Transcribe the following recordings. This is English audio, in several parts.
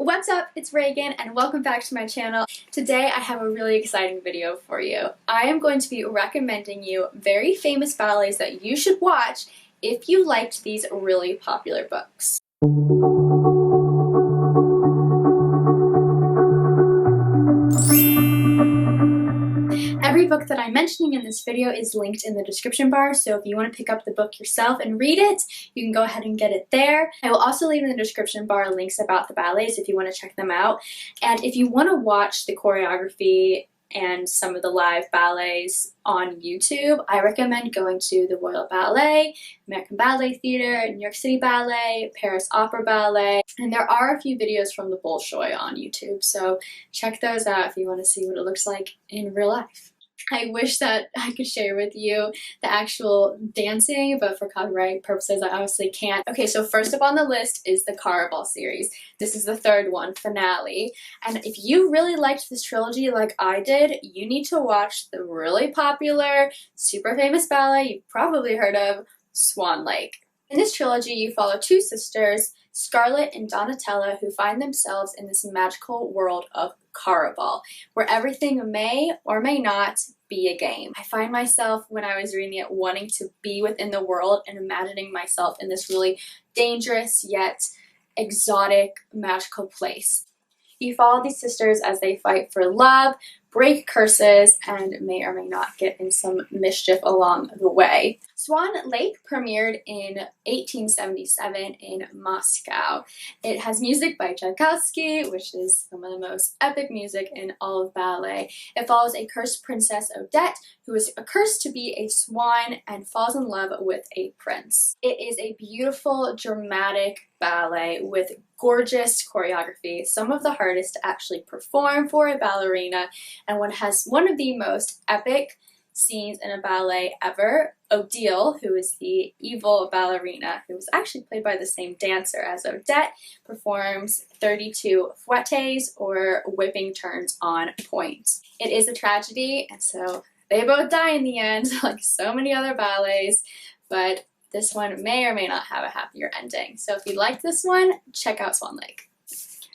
What's up? It's Reagan and welcome back to my channel. Today I have a really exciting video for you. I am going to be recommending you very famous ballets that you should watch if you liked these really popular books. Every book that I'm mentioning in this video is linked in the description bar, so if you want to pick up the book yourself and read it, you can go ahead and get it there. I will also leave in the description bar links about the ballets if you want to check them out. And if you want to watch the choreography and some of the live ballets on YouTube, I recommend going to the Royal Ballet, American Ballet Theatre, New York City Ballet, Paris Opera Ballet, and there are a few videos from the Bolshoi on YouTube, so check those out if you want to see what it looks like in real life. I wish that I could share with you the actual dancing, but for copyright purposes, I obviously can't. Okay, so first up on the list is the Caraval series. This is the third one, finale. And if you really liked this trilogy like I did, you need to watch the really popular, super famous ballet you've probably heard of, Swan Lake. In this trilogy, you follow two sisters, Scarlett and Donatella, who find themselves in this magical world of Caraval, where everything may or may not be a game. I find myself, when I was reading it, wanting to be within the world and imagining myself in this really dangerous yet exotic magical place. You follow these sisters as they fight for love, break curses, and may or may not get in some mischief along the way. Swan Lake premiered in 1877 in Moscow. It has music by Tchaikovsky, which is some of the most epic music in all of ballet. It follows a cursed princess, Odette, who is cursed to be a swan and falls in love with a prince. It is a beautiful, dramatic ballet with gorgeous choreography, some of the hardest to actually perform for a ballerina, and one has one of the most epic scenes in a ballet ever. Odile, who is the evil ballerina, who was actually played by the same dancer as Odette, performs 32 fouettes, or whipping turns on point. It is a tragedy, and so they both die in the end, like so many other ballets, but this one may or may not have a happier ending. So if you like this one, check out Swan Lake.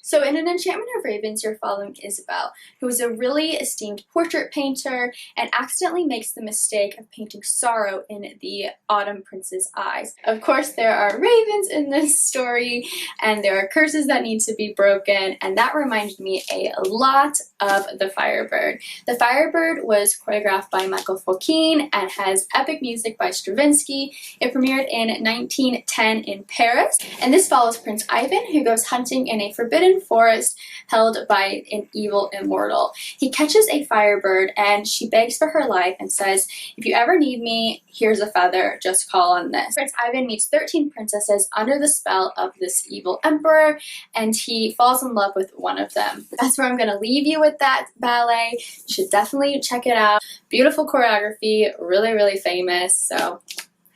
So in An Enchantment of Ravens, you're following Isabel, who is a really esteemed portrait painter and accidentally makes the mistake of painting sorrow in the Autumn Prince's eyes. Of course, there are ravens in this story, and there are curses that need to be broken, and that reminded me a lot of The Firebird. The Firebird was choreographed by Michael Fokine and has epic music by Stravinsky. It premiered in 1910 in Paris, and this follows Prince Ivan, who goes hunting in a forbidden forest held by an evil immortal. He catches a firebird and she begs for her life and says, "If you ever need me, here's a feather, just call on this." Prince Ivan meets 13 princesses under the spell of this evil emperor, and he falls in love with one of them. That's where I'm going to leave you with that ballet. You should definitely check it out. Beautiful choreography, really famous, so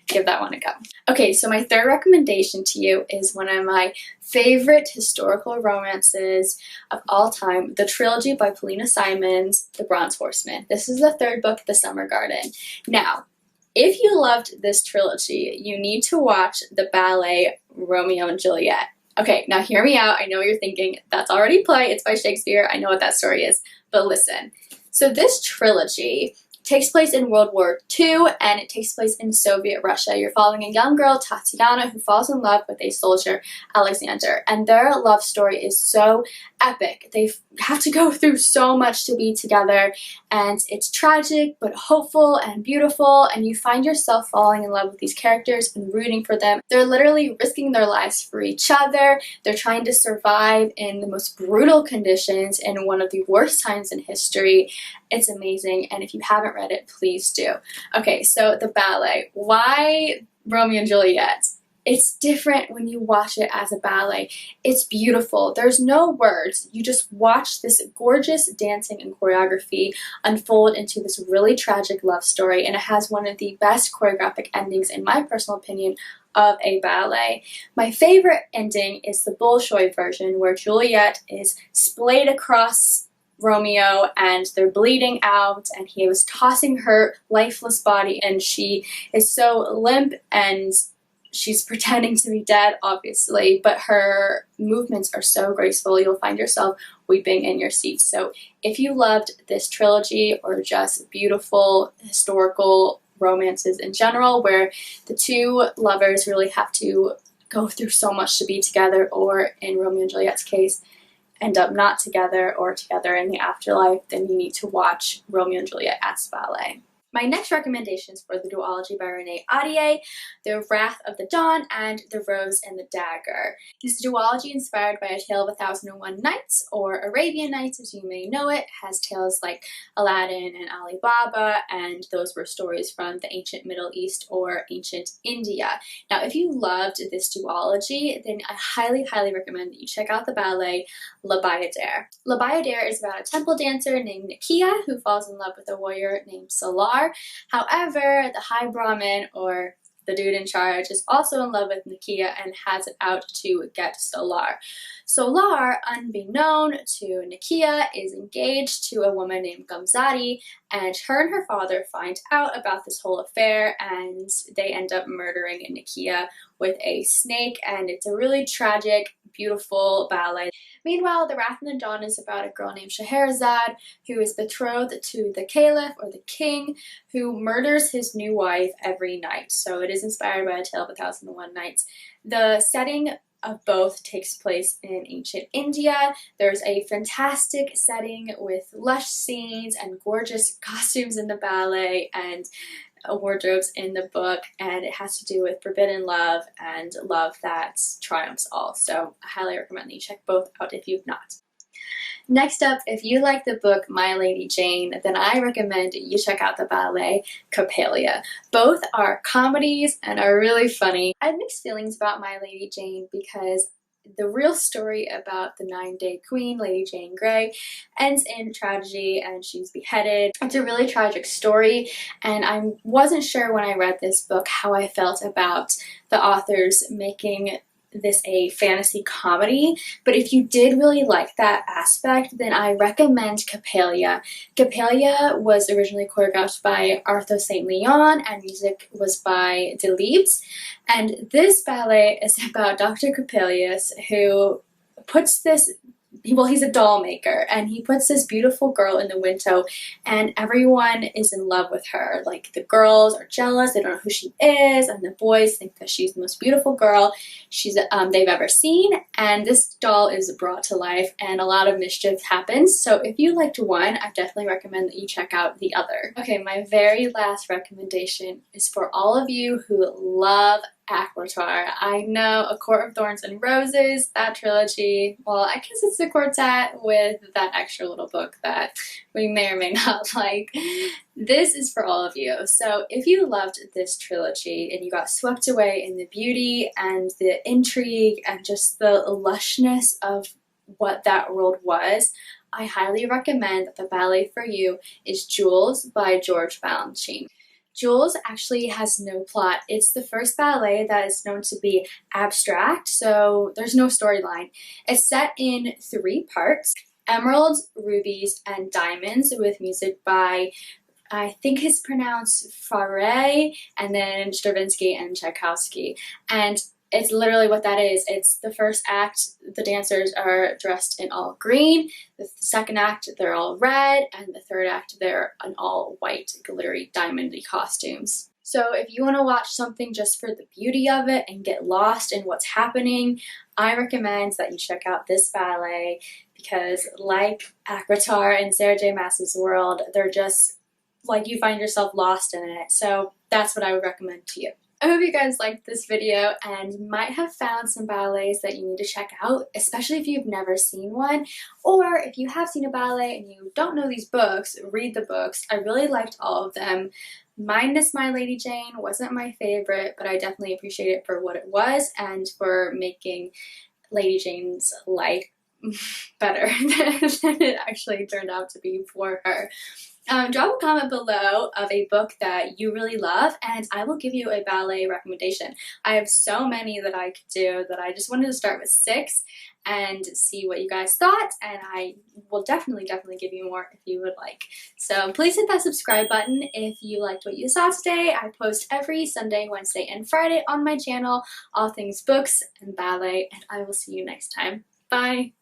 give that one a go. Okay, so my third recommendation to you is one of my favorite historical romances of all time, the trilogy by Paulina Simons, The Bronze Horseman. This is the third book, The Summer Garden. Now, if you loved this trilogy, you need to watch the ballet Romeo and Juliet. Okay, now hear me out. I know what you're thinking, that's already play, it's by Shakespeare, I know what that story is, but listen. So this trilogy takes place in World War II, and it takes place in Soviet Russia. You're following a young girl, Tatiana, who falls in love with a soldier, Alexander, and their love story is so epic. They have to go through so much to be together, and it's tragic but hopeful and beautiful, and you find yourself falling in love with these characters and rooting for them. They're literally risking their lives for each other. They're trying to survive in the most brutal conditions in one of the worst times in history. It's amazing, and if you haven't read it, please do. Okay, so the ballet. Why Romeo and Juliet? It's different when you watch it as a ballet. It's beautiful. There's no words. You just watch this gorgeous dancing and choreography unfold into this really tragic love story, and it has one of the best choreographic endings, in my personal opinion, of a ballet. My favorite ending is the Bolshoi version, where Juliet is splayed across Romeo and they're bleeding out, and he was tossing her lifeless body, and she is so limp and she's pretending to be dead, obviously, but her movements are so graceful, you'll find yourself weeping in your seat. So if you loved this trilogy, or just beautiful historical romances in general, where the two lovers really have to go through so much to be together, or in Romeo and Juliet's case, end up not together or together in the afterlife, then you need to watch Romeo and Juliet as ballet. My next recommendations for the duology by Renee Ahdieh, The Wrath of the Dawn and The Rose and the Dagger. This is a duology inspired by A Tale of 1001 Nights, or Arabian Nights as you may know it. It has tales like Aladdin and Ali Baba, and those were stories from the ancient Middle East or ancient India. Now, if you loved this duology, then I highly, highly recommend that you check out the ballet La Bayadere. La Bayadere is about a temple dancer named Nakia who falls in love with a warrior named Salar. However, the High Brahmin, or the dude in charge, is also in love with Nakia and has it out to get Solar. Solar, unbeknown to Nakia, is engaged to a woman named Gamzati, and her father find out about this whole affair, and they end up murdering Nakia with a snake, and it's a really tragic, beautiful ballet. Meanwhile, The Wrath of the Dawn is about a girl named Scheherazade who is betrothed to the caliph, or the king, who murders his new wife every night. So it is inspired by A Tale of 1001 Nights. The setting of both takes place in ancient India. There's a fantastic setting with lush scenes and gorgeous costumes in the ballet, and wardrobes in the book, and it has to do with forbidden love and love that triumphs all. So I highly recommend that you check both out if you've not. Next up, if you like the book My Lady Jane, then I recommend you check out the ballet Coppelia. Both are comedies and are really funny. I have mixed feelings about My Lady Jane because the real story about the 9-day queen, Lady Jane Grey, ends in tragedy and she's beheaded. It's a really tragic story, and I wasn't sure when I read this book how I felt about the authors making this a fantasy comedy, but if you did really like that aspect, then I recommend Coppelia. Coppelia was originally choreographed by Arthur St. Leon, and music was by Delibes, and this ballet is about Dr. Coppelius, who puts this, well, he's a doll maker, and he puts this beautiful girl in the window, and everyone is in love with her. Like, the girls are jealous, they don't know who she is, and the boys think that she's the most beautiful girl they've ever seen, and this doll is brought to life, and a lot of mischief happens. So if you liked one, I definitely recommend that you check out the other. Okay, my very last recommendation is for all of you who love Aquatar. I know A Court of Thorns and Roses, that trilogy, well, I guess it's a quartet with that extra little book that we may or may not like. This is for all of you. So if you loved this trilogy and you got swept away in the beauty and the intrigue and just the lushness of what that world was, I highly recommend that the ballet for you is Jules by George Balanchine. Jules actually has no plot. It's the first ballet that is known to be abstract, so there's no storyline. It's set in 3 parts: emeralds, rubies, and diamonds, with music by, I think it's pronounced Fauré, and then Stravinsky and Tchaikovsky. And it's literally what that is. It's the first act, the dancers are dressed in all green. The second act, they're all red. And the third act, they're in all white, glittery, diamondy costumes. So if you want to watch something just for the beauty of it and get lost in what's happening, I recommend that you check out this ballet, because like Aquatar and Sarah J. Maas's World, they're just like, you find yourself lost in it. So that's what I would recommend to you. I hope you guys liked this video and might have found some ballets that you need to check out, especially if you've never seen one, or if you have seen a ballet and you don't know these books, read the books. I really liked all of them. Minus My Lady Jane wasn't my favorite, but I definitely appreciate it for what it was and for making Lady Jane's life better than it actually turned out to be for her. Drop a comment below of a book that you really love, and I will give you a ballet recommendation. I have so many that I could do that I just wanted to start with 6 and see what you guys thought, and I will definitely give you more if you would like. So please hit that subscribe button if you liked what you saw today. I post every Sunday, Wednesday, and Friday on my channel, all things books and ballet, and I will see you next time. Bye!